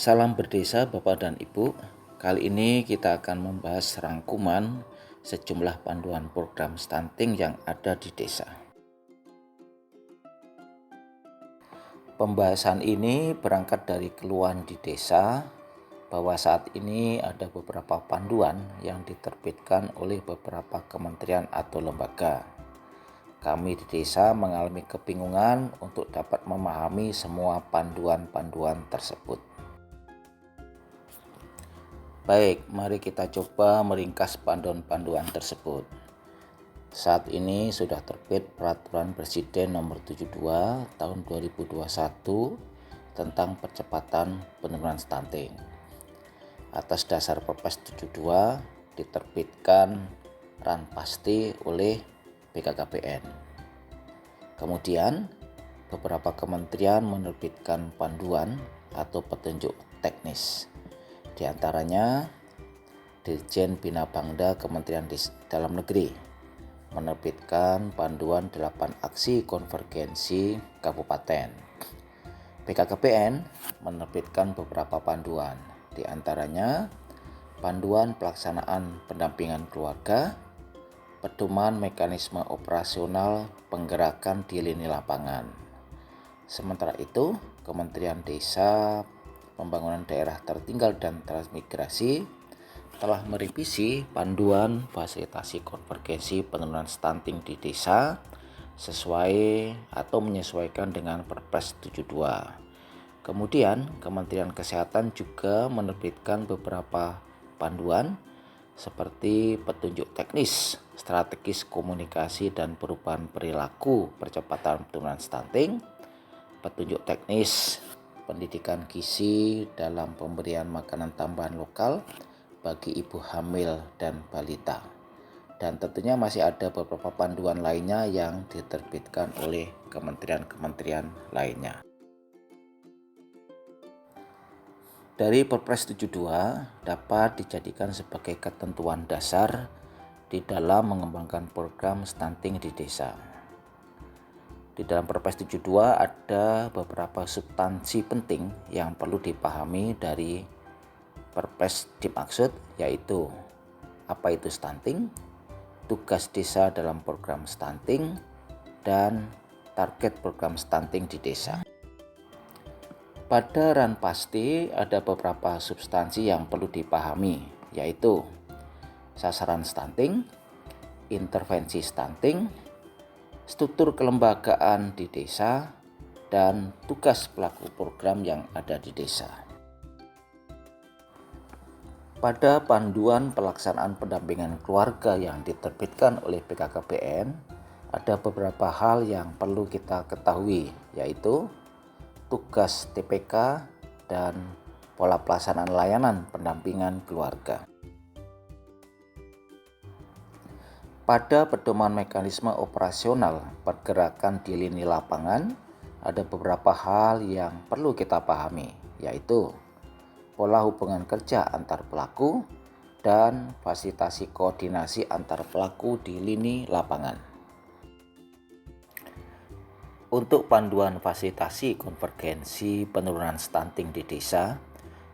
Salam berdesa Bapak dan Ibu. Kali ini kita akan membahas rangkuman sejumlah panduan program stunting yang ada di desa. Pembahasan ini berangkat dari keluhan di desa bahwa saat ini ada beberapa panduan yang diterbitkan oleh beberapa kementerian atau lembaga. Kami di desa mengalami kebingungan untuk dapat memahami semua panduan-panduan tersebut. Baik, mari kita coba meringkas panduan-panduan tersebut. Saat ini sudah terbit Peraturan Presiden Nomor 72 Tahun 2021 tentang percepatan penurunan stunting. Atas dasar Perpres 72 diterbitkan Ranpasti oleh BKKBN. Kemudian beberapa kementerian menerbitkan panduan atau petunjuk teknis. Di antaranya Dirjen Bina Bangda Kementerian Dalam Negeri menerbitkan panduan 8 aksi konvergensi kabupaten. BKKBN menerbitkan beberapa panduan, di antaranya panduan pelaksanaan pendampingan keluarga, pedoman mekanisme operasional penggerakan di lini lapangan. Sementara itu, Kementerian Desa, Pembangunan Daerah Tertinggal dan Transmigrasi telah merevisi panduan fasilitasi konvergensi penurunan stunting di desa sesuai atau menyesuaikan dengan Perpres 72. Kemudian Kementerian Kesehatan juga menerbitkan beberapa panduan seperti petunjuk teknis, strategis komunikasi dan perubahan perilaku percepatan penurunan stunting, petunjuk teknis pendidikan gizi dalam pemberian makanan tambahan lokal bagi ibu hamil dan balita. Dan tentunya masih ada beberapa panduan lainnya yang diterbitkan oleh kementerian-kementerian lainnya. Dari Perpres 72 dapat dijadikan sebagai ketentuan dasar di dalam mengembangkan program stunting di desa. Di dalam Perpres 72 ada beberapa substansi penting yang perlu dipahami dari Perpres dimaksud, yaitu apa itu stunting, tugas desa dalam program stunting, dan target program stunting di desa. Pada Ranpasti ada beberapa substansi yang perlu dipahami, yaitu sasaran stunting, intervensi stunting, struktur kelembagaan di desa, dan tugas pelaku program yang ada di desa. Pada panduan pelaksanaan pendampingan keluarga yang diterbitkan oleh BKKBN, ada beberapa hal yang perlu kita ketahui, yaitu tugas TPK dan pola pelaksanaan layanan pendampingan keluarga. Pada pedoman mekanisme operasional pergerakan di lini lapangan, ada beberapa hal yang perlu kita pahami, yaitu pola hubungan kerja antar pelaku dan fasilitasi koordinasi antar pelaku di lini lapangan. Untuk panduan fasilitasi konvergensi penurunan stunting di desa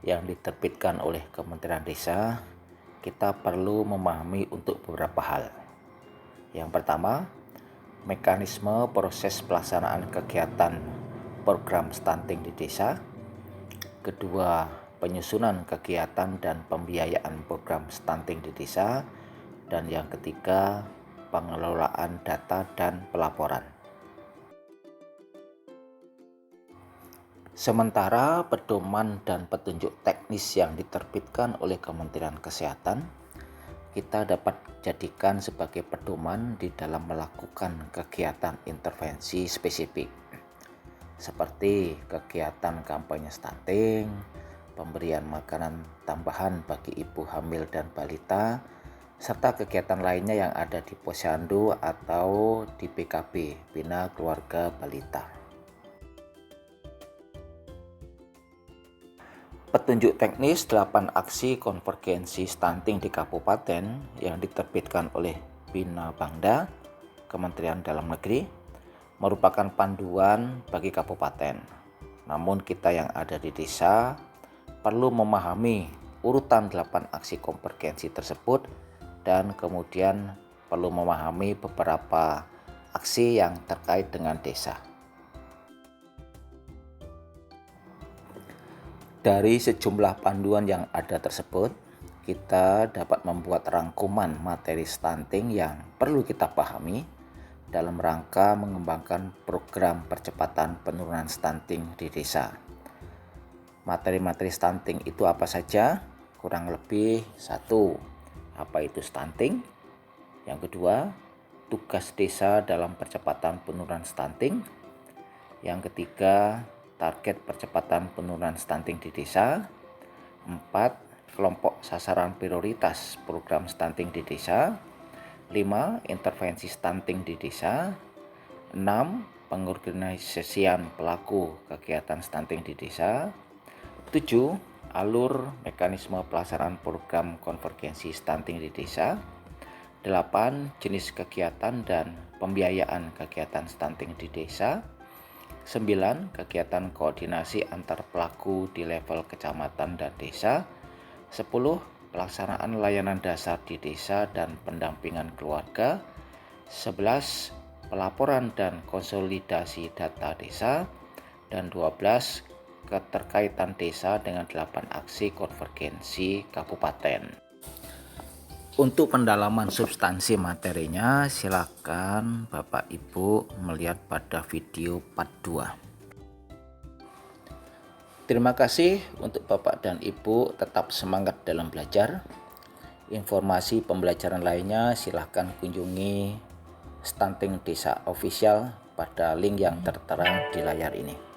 yang diterbitkan oleh Kementerian Desa, kita perlu memahami untuk beberapa hal. Yang pertama, mekanisme proses pelaksanaan kegiatan program stunting di desa. Kedua, penyusunan kegiatan dan pembiayaan program stunting di desa. Dan yang ketiga, pengelolaan data dan pelaporan. Sementara pedoman dan petunjuk teknis yang diterbitkan oleh Kementerian Kesehatan, kita dapat jadikan sebagai pedoman di dalam melakukan kegiatan intervensi spesifik, seperti kegiatan kampanye stunting, pemberian makanan tambahan bagi ibu hamil dan balita, serta kegiatan lainnya yang ada di Posyandu atau di BKB, Bina Keluarga Balita. Petunjuk teknis 8 aksi konvergensi stunting di kabupaten yang diterbitkan oleh Bina Bangda, Kementerian Dalam Negeri, merupakan panduan bagi kabupaten. Namun kita yang ada di desa perlu memahami urutan 8 aksi konvergensi tersebut dan kemudian perlu memahami beberapa aksi yang terkait dengan desa. Dari sejumlah panduan yang ada tersebut, kita dapat membuat rangkuman materi stunting yang perlu kita pahami dalam rangka mengembangkan program percepatan penurunan stunting di desa. Materi-materi stunting itu apa saja? Kurang lebih 1. Apa itu stunting? Yang kedua, tugas desa dalam percepatan penurunan stunting. Yang ketiga, target percepatan penurunan stunting di desa. 4. Kelompok sasaran prioritas program stunting di desa. 5. Intervensi stunting di desa. 6. Pengorganisasian pelaku kegiatan stunting di desa. 7. Alur mekanisme pelaksanaan program konvergensi stunting di desa. 8. Jenis kegiatan dan pembiayaan kegiatan stunting di desa. 9. Kegiatan koordinasi antar pelaku di level kecamatan dan desa. 10. Pelaksanaan layanan dasar di desa dan pendampingan keluarga. 11. Pelaporan dan konsolidasi data desa. Dan 12. Keterkaitan desa dengan 8 aksi konvergensi kabupaten. Untuk pendalaman substansi materinya, silakan Bapak Ibu melihat pada video part 2. Terima kasih untuk Bapak dan Ibu, tetap semangat dalam belajar. Informasi pembelajaran lainnya silakan kunjungi Stunting Desa Official pada link yang tertera di layar ini.